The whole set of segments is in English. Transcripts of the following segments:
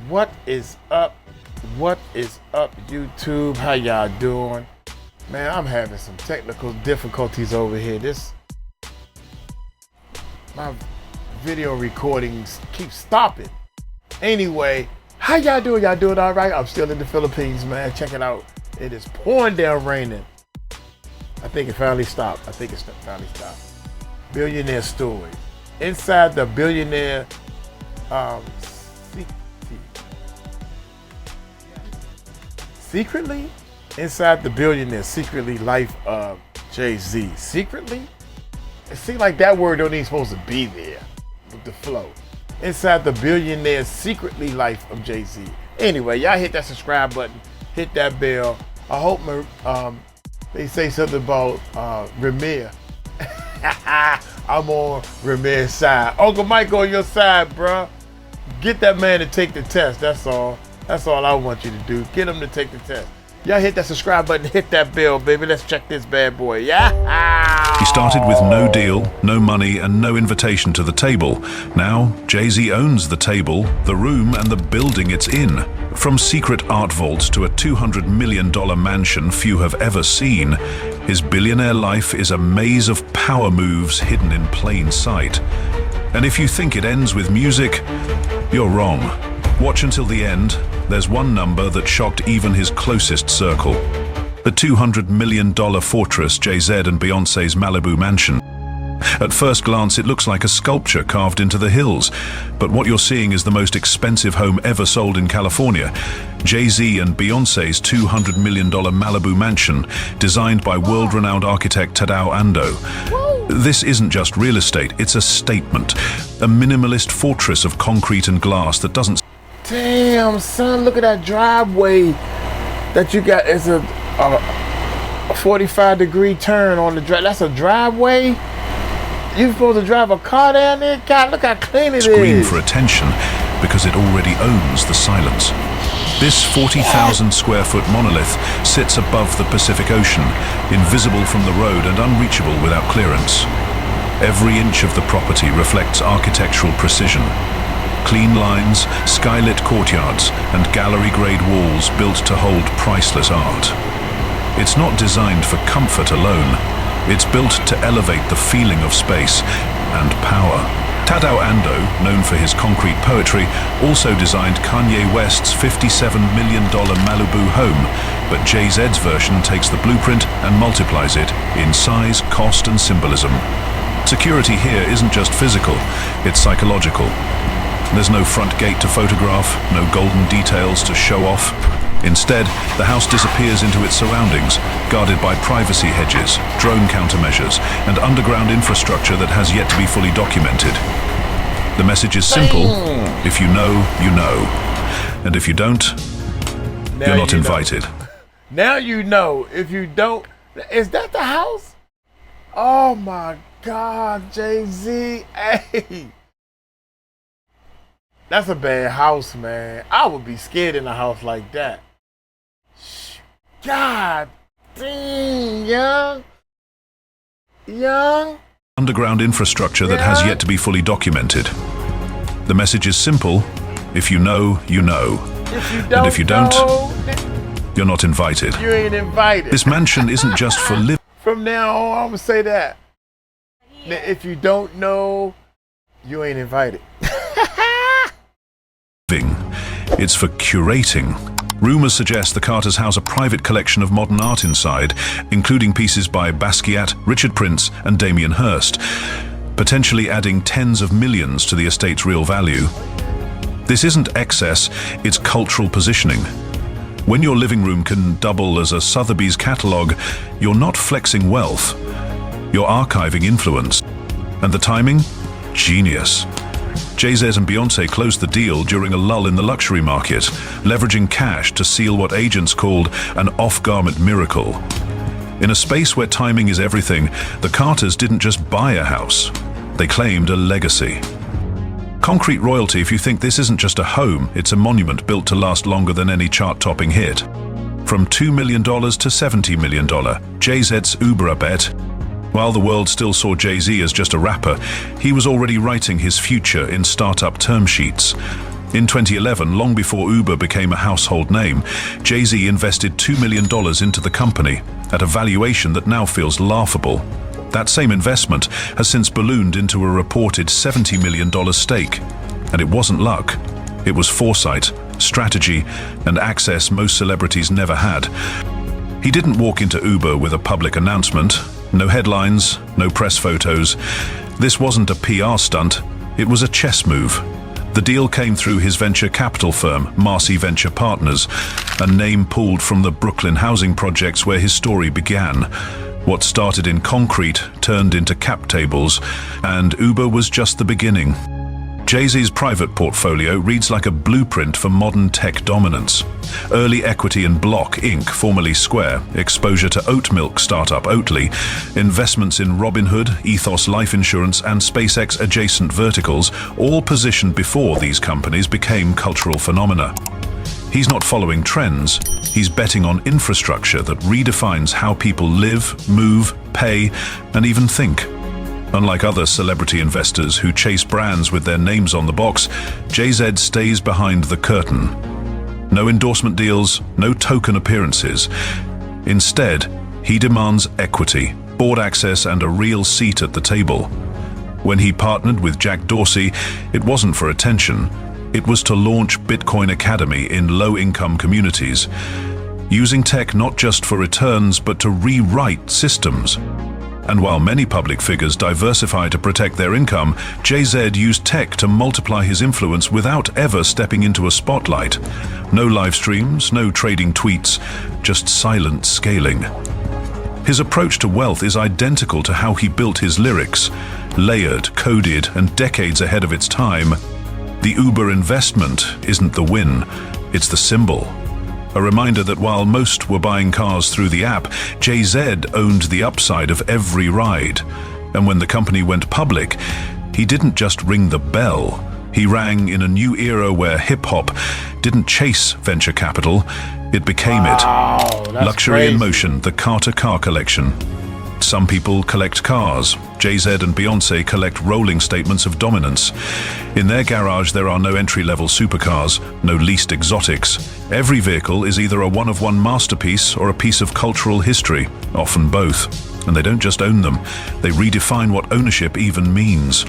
What is up? What is up, YouTube? How y'all doing? Man, I'm having some technical difficulties over here. My video recordings keep stopping. Anyway, how y'all doing? Y'all doing all right? I'm still in the Philippines, man. Check it out. It is pouring down raining. I think it finally stopped. Billionaire story. Inside the Billionaire secretly? Inside the Billionaire secretly life of Jay-Z. Secretly? It seems like that word don't even supposed to be there with the flow. Inside the Billionaire secretly life of Jay-Z. Anyway, y'all hit that subscribe button, hit that bell. I hope they say something about Ramir. I'm on Ramir's side. Uncle Mike on your side, bruh. Get that man to take the test, that's all. That's all I want you to do. Get him to take the test. Y'all hit that subscribe button, hit that bell, baby. Let's check this bad boy, yeah? He started with no deal, no money, and no invitation to the table. Now, Jay-Z owns the table, the room, and the building it's in. From secret art vaults to a $200 million mansion few have ever seen, his billionaire life is a maze of power moves hidden in plain sight. And if you think it ends with music, you're wrong. Watch until the end. There's one number that shocked even his closest circle. The $200 million fortress, Jay-Z and Beyoncé's Malibu mansion. At first glance, it looks like a sculpture carved into the hills, but what you're seeing is the most expensive home ever sold in California. Jay-Z and Beyoncé's $200 million Malibu mansion, designed by world-renowned architect Tadao Ando. This isn't just real estate, it's a statement. A minimalist fortress of concrete and glass that doesn't... Damn, son, look at that driveway that you got. It's a 45-degree turn on the drive. That's a driveway? You supposed to drive a car down there? God, look how clean it is. Scream for attention because it already owns the silence. This 40,000 square foot monolith sits above the Pacific Ocean, invisible from the road and unreachable without clearance. Every inch of the property reflects architectural precision. Clean lines, skylit courtyards, and gallery-grade walls built to hold priceless art. It's not designed for comfort alone. It's built to elevate the feeling of space and power. Tadao Ando, known for his concrete poetry, also designed Kanye West's $57 million Malibu home, but Jay-Z's version takes the blueprint and multiplies it in size, cost, and symbolism. Security here isn't just physical, it's psychological. There's no front gate to photograph, no golden details to show off. Instead, the house disappears into its surroundings, guarded by privacy hedges, drone countermeasures, and underground infrastructure that has yet to be fully documented. The message is simple. If you know, you know. And if you don't, you're not invited. Now you know. If you don't... Is that the house? Oh my God, Jay-Z. Hey. That's a bad house, man. I would be scared in a house like that. God dang, young. Underground infrastructure that has yet to be fully documented. The message is simple. If you know, you know. And if you don't, you're not invited. You ain't invited. This mansion isn't just for living. From now on, I'm gonna say that. Now, if you don't know, you ain't invited. It's for curating. Rumors suggest the Carters house a private collection of modern art inside, including pieces by Basquiat, Richard Prince, and Damien Hirst, potentially adding tens of millions to the estate's real value. This isn't excess, it's cultural positioning. When your living room can double as a Sotheby's catalogue, you're not flexing wealth, you're archiving influence. And the timing? Genius. Jay-Z and Beyoncé closed the deal during a lull in the luxury market, leveraging cash to seal what agents called an off-garment miracle. In a space where timing is everything, the Carters didn't just buy a house, they claimed a legacy. Concrete royalty if you think this isn't just a home, it's a monument built to last longer than any chart-topping hit. From $2 million to $70 million, Jay-Z's Uber bet. While the world still saw Jay-Z as just a rapper, he was already writing his future in startup term sheets. In 2011, long before Uber became a household name, Jay-Z invested $2 million into the company at a valuation that now feels laughable. That same investment has since ballooned into a reported $70 million stake. And it wasn't luck. It was foresight, strategy, and access most celebrities never had. He didn't walk into Uber with a public announcement. No headlines, no press photos. This wasn't a PR stunt, it was a chess move. The deal came through his venture capital firm, Marcy Venture Partners, a name pulled from the Brooklyn housing projects where his story began. What started in concrete turned into cap tables, and Uber was just the beginning. Jay-Z's private portfolio reads like a blueprint for modern tech dominance. Early equity in Block, Inc., formerly Square, exposure to oat milk startup Oatly, investments in Robinhood, Ethos Life Insurance, and SpaceX adjacent verticals, all positioned before these companies became cultural phenomena. He's not following trends, he's betting on infrastructure that redefines how people live, move, pay, and even think. Unlike other celebrity investors who chase brands with their names on the box, Jay-Z stays behind the curtain. No endorsement deals, no token appearances. Instead, he demands equity, board access, and a real seat at the table. When he partnered with Jack Dorsey, it wasn't for attention. It was to launch Bitcoin Academy in low-income communities, using tech not just for returns but to rewrite systems. And while many public figures diversify to protect their income, Jay-Z used tech to multiply his influence without ever stepping into a spotlight. No live streams, no trading tweets, just silent scaling. His approach to wealth is identical to how he built his lyrics, layered, coded, and decades ahead of its time. The Uber investment isn't the win, it's the symbol. A reminder that while most were buying cars through the app, Jay-Z owned the upside of every ride. And when the company went public, he didn't just ring the bell. He rang in a new era where hip-hop didn't chase venture capital, it became it. Luxury crazy. in Motion, the Carter car collection. Some people collect cars. Jay-Z and Beyoncé collect rolling statements of dominance. In their garage, there are no entry-level supercars, no leased exotics. Every vehicle is either a one-of-one masterpiece or a piece of cultural history, often both. And they don't just own them, they redefine what ownership even means.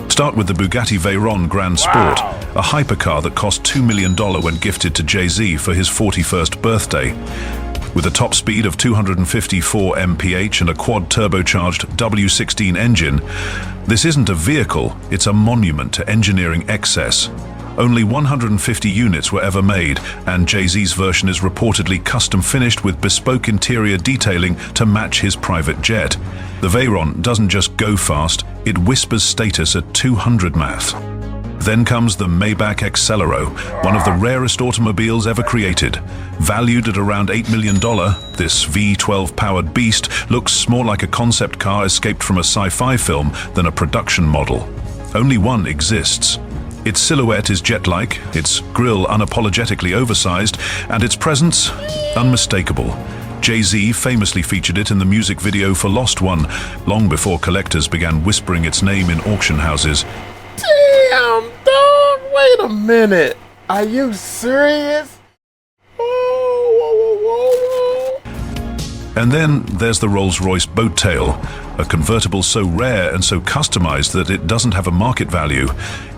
Start with the Bugatti Veyron Grand Sport, a hypercar that cost $2 million when gifted to Jay-Z for his 41st birthday. With a top speed of 254 mph and a quad-turbocharged W16 engine, this isn't a vehicle, it's a monument to engineering excess. Only 150 units were ever made, and Jay-Z's version is reportedly custom-finished with bespoke interior detailing to match his private jet. The Veyron doesn't just go fast, it whispers status at 200 math. Then comes the Maybach Accelero, one of the rarest automobiles ever created. Valued at around $8 million, this V12-powered beast looks more like a concept car escaped from a sci-fi film than a production model. Only one exists. Its silhouette is jet-like, its grille unapologetically oversized, and its presence unmistakable. Jay-Z famously featured it in the music video for Lost One, long before collectors began whispering its name in auction houses. Damn, dog, wait a minute. Are you serious? Whoa. And then there's the Rolls-Royce Boat Tail, a convertible so rare and so customized that it doesn't have a market value.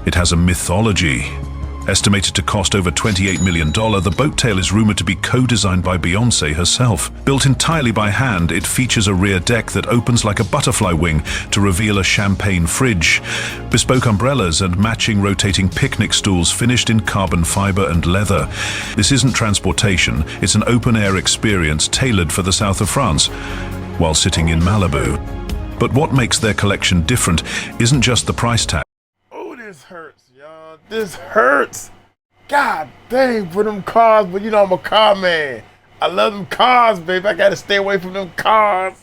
It has a mythology. Estimated to cost over $28 million, the boat tail is rumored to be co-designed by Beyoncé herself. Built entirely by hand, it features a rear deck that opens like a butterfly wing to reveal a champagne fridge. Bespoke umbrellas and matching rotating picnic stools finished in carbon fiber and leather. This isn't transportation, it's an open-air experience tailored for the south of France, while sitting in Malibu. But what makes their collection different isn't just the price tag. Oh, this hurts, y'all. This hurts. God dang for them cars, but you know I'm a car man. I love them cars, baby. I gotta stay away from them cars.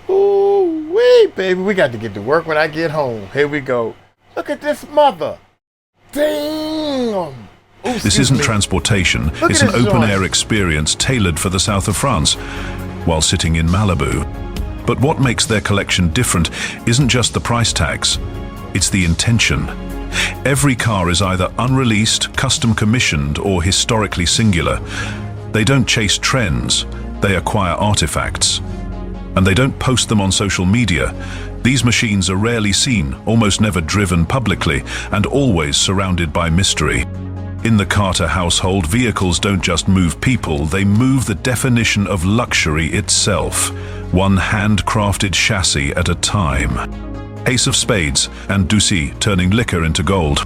Ooh, wait, baby. We got to get to work when I get home. Here we go. Look at this mother. Damn. Ooh, This isn't transportation, it's an open-air experience tailored for the south of France, while sitting in Malibu. But what makes their collection different isn't just the price tags, it's the intention. Every car is either unreleased, custom commissioned, or historically singular. They don't chase trends, they acquire artifacts. And they don't post them on social media. These machines are rarely seen, almost never driven publicly, and always surrounded by mystery. In the Carter household, vehicles don't just move people, they move the definition of luxury itself, one handcrafted chassis at a time. Ace of Spades and Ducey turning liquor into gold.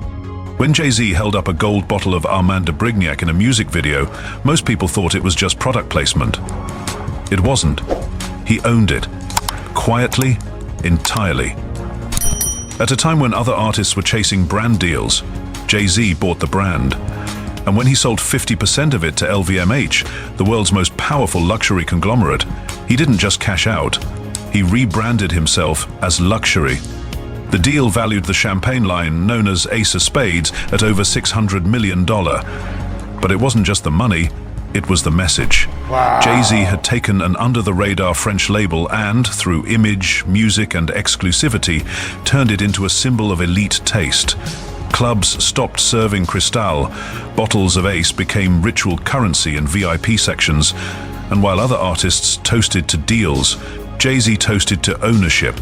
When Jay-Z held up a gold bottle of Armand de Brignac in a music video, most people thought it was just product placement. It wasn't. He owned it. Quietly, entirely. At a time when other artists were chasing brand deals, Jay-Z bought the brand. And when he sold 50% of it to LVMH, the world's most powerful luxury conglomerate, he didn't just cash out. He rebranded himself as luxury. The deal valued the champagne line known as Ace of Spades at over $600 million. But it wasn't just the money, it was the message. Wow. Jay-Z had taken an under-the-radar French label and, through image, music, and exclusivity, turned it into a symbol of elite taste. Clubs stopped serving Cristal, bottles of Ace became ritual currency in VIP sections, and while other artists toasted to deals, Jay-Z toasted to ownership.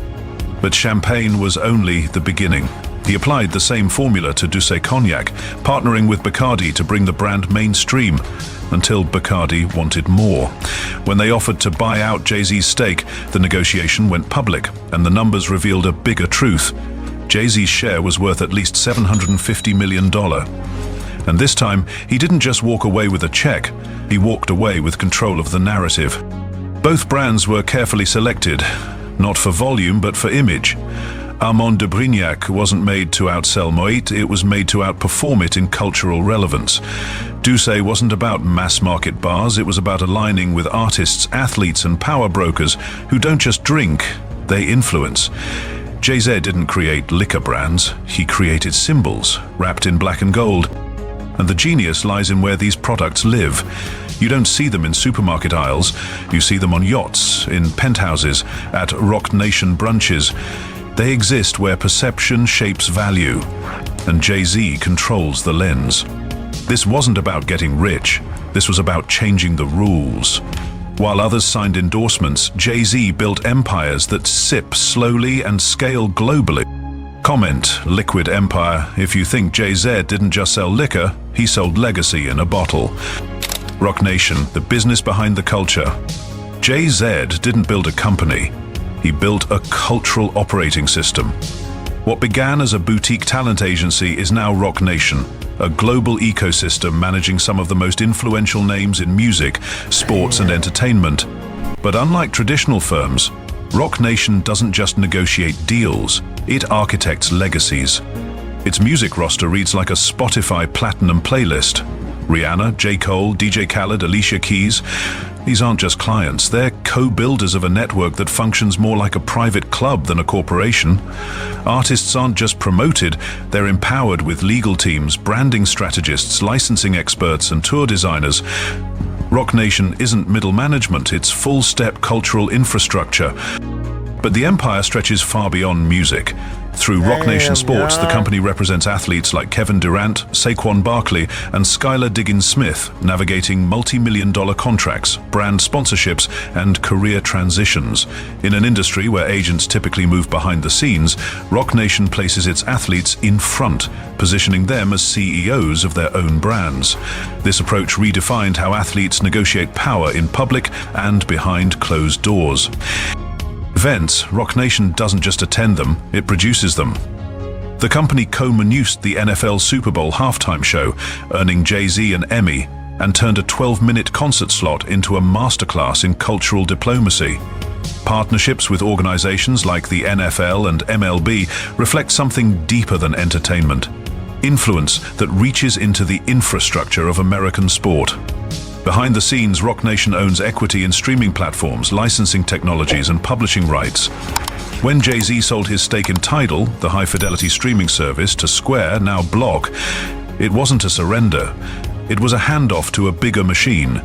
But champagne was only the beginning. He applied the same formula to Douce Cognac, partnering with Bacardi to bring the brand mainstream, until Bacardi wanted more. When they offered to buy out Jay-Z's stake, the negotiation went public, and the numbers revealed a bigger truth. Jay-Z's share was worth at least $750 million. And this time, he didn't just walk away with a check, he walked away with control of the narrative. Both brands were carefully selected, not for volume but for image. Armand de Brignac wasn't made to outsell Moet, it was made to outperform it in cultural relevance. Douce wasn't about mass-market bars, it was about aligning with artists, athletes and power brokers who don't just drink, they influence. Jay-Z didn't create liquor brands, he created symbols, wrapped in black and gold. And the genius lies in where these products live. You don't see them in supermarket aisles, you see them on yachts, in penthouses, at Rock Nation brunches. They exist where perception shapes value, and Jay-Z controls the lens. This wasn't about getting rich, this was about changing the rules. While others signed endorsements, Jay-Z built empires that sip slowly and scale globally. Comment, Liquid Empire, if you think Jay-Z didn't just sell liquor, he sold legacy in a bottle. Rock Nation, the business behind the culture. Jay-Z didn't build a company, he built a cultural operating system. What began as a boutique talent agency is now Rock Nation, a global ecosystem managing some of the most influential names in music, sports and entertainment. But unlike traditional firms, Rock Nation doesn't just negotiate deals, it architects legacies. Its music roster reads like a Spotify platinum playlist. Rihanna, J. Cole, DJ Khaled, Alicia Keys. These aren't just clients, they're co-builders of a network that functions more like a private club than a corporation. Artists aren't just promoted, they're empowered with legal teams, branding strategists, licensing experts, and tour designers. Rock Nation isn't middle management, it's full-step cultural infrastructure. But the empire stretches far beyond music. Through Rock Nation Sports, the company represents athletes like Kevin Durant, Saquon Barkley, and Skylar Diggins-Smith, navigating multi-million-dollar contracts, brand sponsorships, and career transitions. In an industry where agents typically move behind the scenes, Rock Nation places its athletes in front, positioning them as CEOs of their own brands. This approach redefined how athletes negotiate power in public and behind closed doors. Events, Rock Nation doesn't just attend them, it produces them. The company co-produced the NFL Super Bowl halftime show, earning Jay-Z an Emmy, and turned a 12-minute concert slot into a masterclass in cultural diplomacy. Partnerships with organizations like the NFL and MLB reflect something deeper than entertainment. Influence that reaches into the infrastructure of American sport. Behind the scenes, Rock Nation owns equity in streaming platforms, licensing technologies, and publishing rights. When Jay-Z sold his stake in Tidal, the high-fidelity streaming service, to Square, now Block, it wasn't a surrender. It was a handoff to a bigger machine.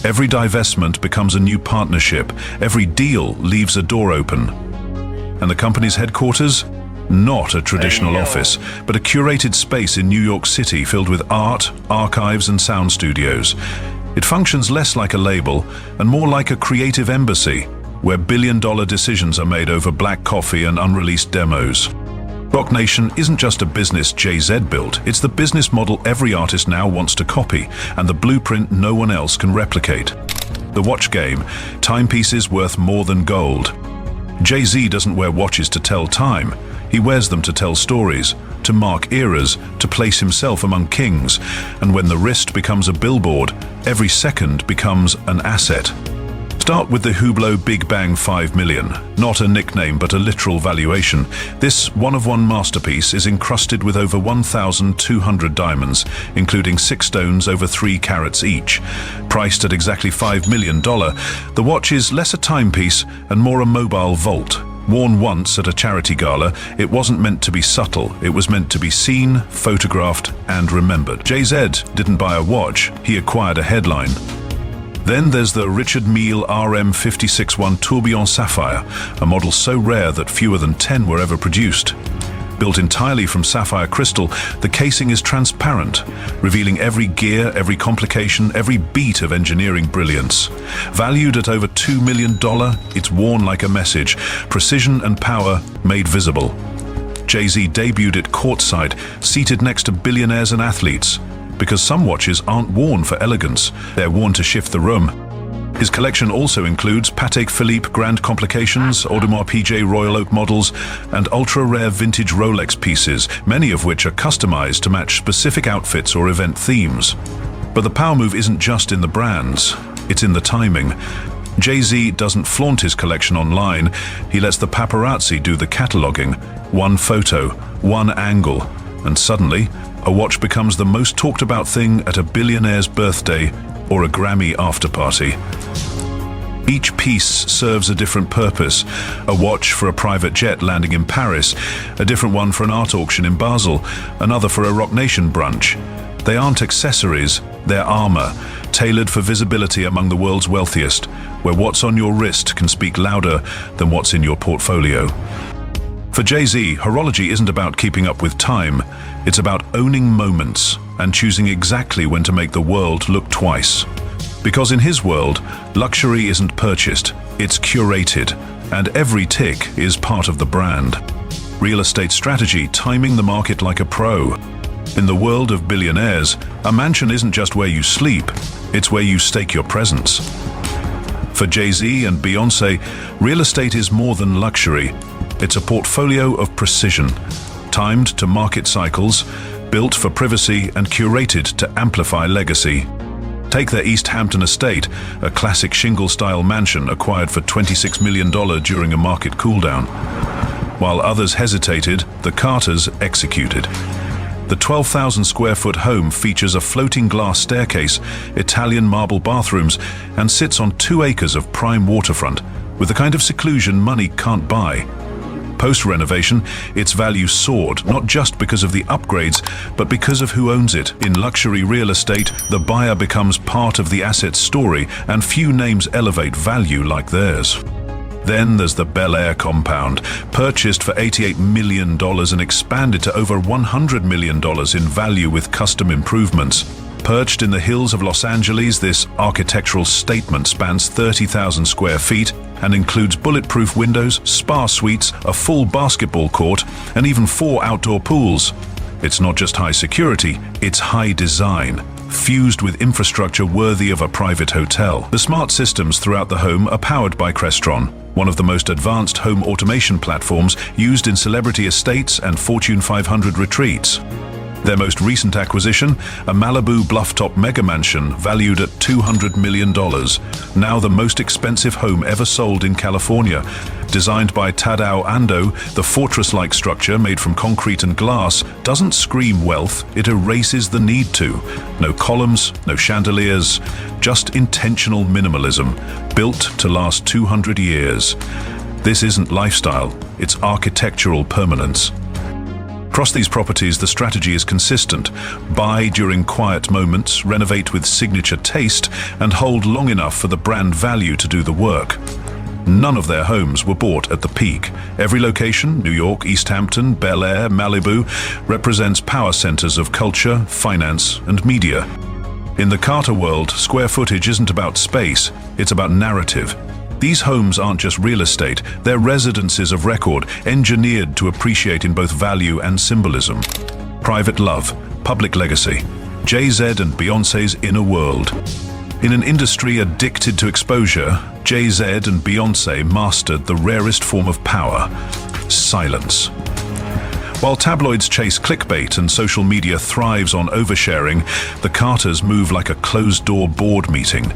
Every divestment becomes a new partnership. Every deal leaves a door open. And the company's headquarters? Not a traditional office, but a curated space in New York City filled with art, archives, and sound studios. It functions less like a label and more like a creative embassy, where billion-dollar decisions are made over black coffee and unreleased demos. Roc Nation isn't just a business Jay-Z built, it's the business model every artist now wants to copy, and the blueprint no one else can replicate. The watch game, timepieces worth more than gold. Jay-Z doesn't wear watches to tell time, he wears them to tell stories, to mark eras, to place himself among kings, and when the wrist becomes a billboard, every second becomes an asset. Start with the Hublot Big Bang 5 million, not a nickname but a literal valuation. This one-of-one masterpiece is encrusted with over 1,200 diamonds, including 6 stones over 3 carats each. Priced at exactly $5 million, the watch is less a timepiece and more a mobile vault. Worn once at a charity gala, it wasn't meant to be subtle, it was meant to be seen, photographed, and remembered. Jay-Z didn't buy a watch, he acquired a headline. Then there's the Richard Mille RM561 Tourbillon Sapphire, a model so rare that fewer than 10 were ever produced. Built entirely from sapphire crystal, the casing is transparent, revealing every gear, every complication, every beat of engineering brilliance. Valued at over $2 million, it's worn like a message, precision and power made visible. Jay-Z debuted it courtside, seated next to billionaires and athletes. Because some watches aren't worn for elegance, they're worn to shift the room. His collection also includes Patek Philippe Grand Complications, Audemars Piguet Royal Oak models, and ultra-rare vintage Rolex pieces, many of which are customized to match specific outfits or event themes. But the power move isn't just in the brands, it's in the timing. Jay-Z doesn't flaunt his collection online, he lets the paparazzi do the cataloging. One photo, one angle, and suddenly, a watch becomes the most talked about thing at a billionaire's birthday or a Grammy after-party. Each piece serves a different purpose. A watch for a private jet landing in Paris, a different one for an art auction in Basel, another for a Roc Nation brunch. They aren't accessories, they're armor, tailored for visibility among the world's wealthiest, where what's on your wrist can speak louder than what's in your portfolio. For Jay-Z, horology isn't about keeping up with time, it's about owning moments and choosing exactly when to make the world look twice. Because in his world, luxury isn't purchased, it's curated, and every tick is part of the brand. Real estate strategy, timing the market like a pro. In the world of billionaires, a mansion isn't just where you sleep, it's where you stake your presence. For Jay-Z and Beyoncé, real estate is more than luxury. It's a portfolio of precision, timed to market cycles, built for privacy and curated to amplify legacy. Take their East Hampton estate, a classic shingle-style mansion acquired for $26 million during a market cooldown. While others hesitated, the Carters executed. The 12,000 square foot home features a floating glass staircase, Italian marble bathrooms, and sits on 2 acres of prime waterfront, with the kind of seclusion money can't buy. Post-renovation, its value soared, not just because of the upgrades, but because of who owns it. In luxury real estate, the buyer becomes part of the asset's story, and few names elevate value like theirs. Then there's the Bel Air compound, purchased for $88 million and expanded to over $100 million in value with custom improvements. Perched in the hills of Los Angeles, this architectural statement spans 30,000 square feet and includes bulletproof windows, spa suites, a full basketball court, and even 4 outdoor pools. It's not just high security, it's high design, fused with infrastructure worthy of a private hotel. The smart systems throughout the home are powered by Crestron, one of the most advanced home automation platforms used in celebrity estates and Fortune 500 retreats. Their most recent acquisition, a Malibu bluff-top mega mansion valued at $200 million, now the most expensive home ever sold in California. Designed by Tadao Ando, the fortress-like structure made from concrete and glass doesn't scream wealth, it erases the need to. No columns, no chandeliers, just intentional minimalism, built to last 200 years. This isn't lifestyle, it's architectural permanence. Across these properties, the strategy is consistent. Buy during quiet moments, renovate with signature taste, and hold long enough for the brand value to do the work. None of their homes were bought at the peak. Every location, New York, East Hampton, Bel Air, Malibu, represents power centers of culture, finance, and media. In the Carter world, square footage isn't about space, it's about narrative. These homes aren't just real estate, they're residences of record, engineered to appreciate in both value and symbolism. Private love, public legacy, Jay-Z and Beyoncé's inner world. In an industry addicted to exposure, Jay-Z and Beyoncé mastered the rarest form of power: silence. While tabloids chase clickbait and social media thrives on oversharing, the Carters move like a closed-door board meeting.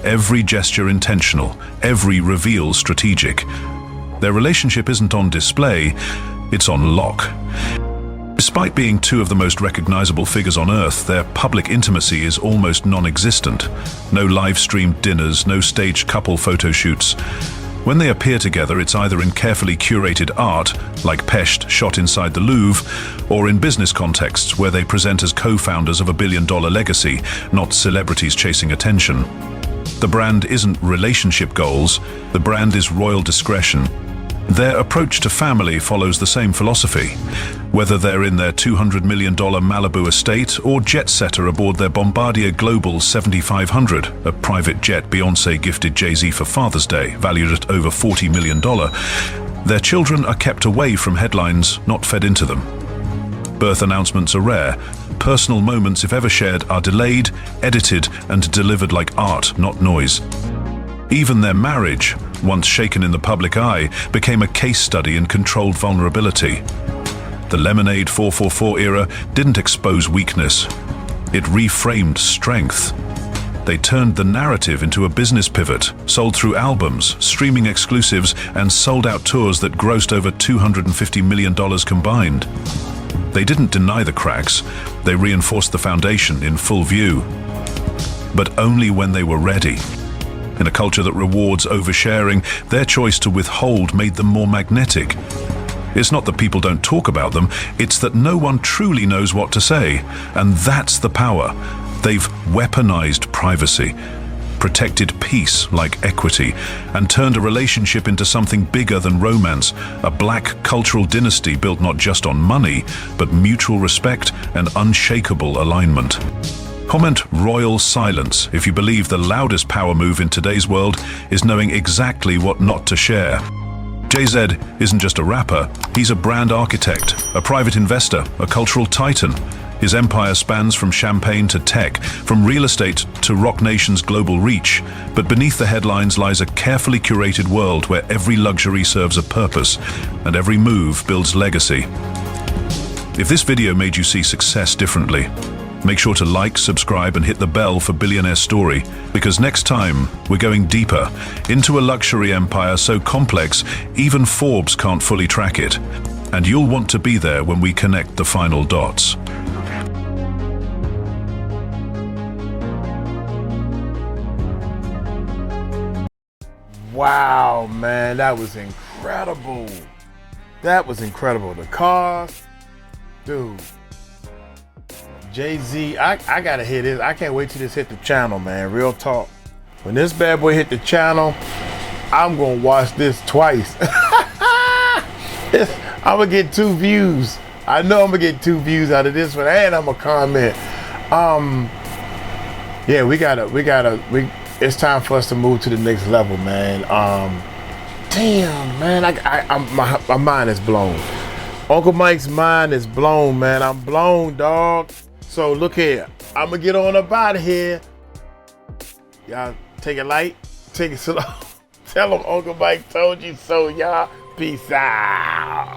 Every gesture intentional, every reveal strategic. Their relationship isn't on display, it's on lock. Despite being two of the most recognizable figures on Earth, their public intimacy is almost non-existent. No live-streamed dinners, no staged couple photo shoots. When they appear together, it's either in carefully curated art, like Pesht shot inside the Louvre, or in business contexts where they present as co-founders of a billion-dollar legacy, not celebrities chasing attention. The brand isn't relationship goals, the brand is royal discretion. Their approach to family follows the same philosophy. Whether they're in their $200 million Malibu estate or jet-setter aboard their Bombardier Global 7500, a private jet Beyoncé gifted Jay-Z for Father's Day, valued at over $40 million, their children are kept away from headlines, not fed into them. Birth announcements are rare. Personal moments, if ever shared, are delayed, edited, and delivered like art, not noise. Even their marriage, once shaken in the public eye, became a case study in controlled vulnerability. The Lemonade 444 era didn't expose weakness. It reframed strength. They turned the narrative into a business pivot, sold through albums, streaming exclusives, and sold-out tours that grossed over $250 million combined. They didn't deny the cracks, they reinforced the foundation in full view. But only when they were ready. In a culture that rewards oversharing, their choice to withhold made them more magnetic. It's not that people don't talk about them, it's that no one truly knows what to say. And that's the power. They've weaponized privacy, protected peace like equity, and turned a relationship into something bigger than romance, a black cultural dynasty built not just on money, but mutual respect and unshakable alignment. Comment royal silence if you believe the loudest power move in today's world is knowing exactly what not to share. Jay-Z isn't just a rapper, he's a brand architect, a private investor, a cultural titan. His empire spans from champagne to tech, from real estate to Roc Nation's global reach. But beneath the headlines lies a carefully curated world where every luxury serves a purpose and every move builds legacy. If this video made you see success differently, make sure to like, subscribe, and hit the bell for Billionaire Story, because next time we're going deeper into a luxury empire so complex even Forbes can't fully track it. And you'll want to be there when we connect the final dots. Wow, man, that was incredible. That was incredible. The cars, dude. Jay-Z, I gotta hit this. I can't wait till this hit the channel, man. Real talk. When this bad boy hit the channel, I'm gonna watch this twice. I'm gonna get 2 views. I know I'm gonna get 2 views out of this one, and I'm gonna comment. Yeah, it's time for us to move to the next level, man. Damn, man, my mind is blown. Uncle Mike's mind is blown, man. I'm blown, dog. So look here, I'm gonna get on up out of here. Y'all take it light, take it slow. Tell them Uncle Mike told you so, y'all. Peace out.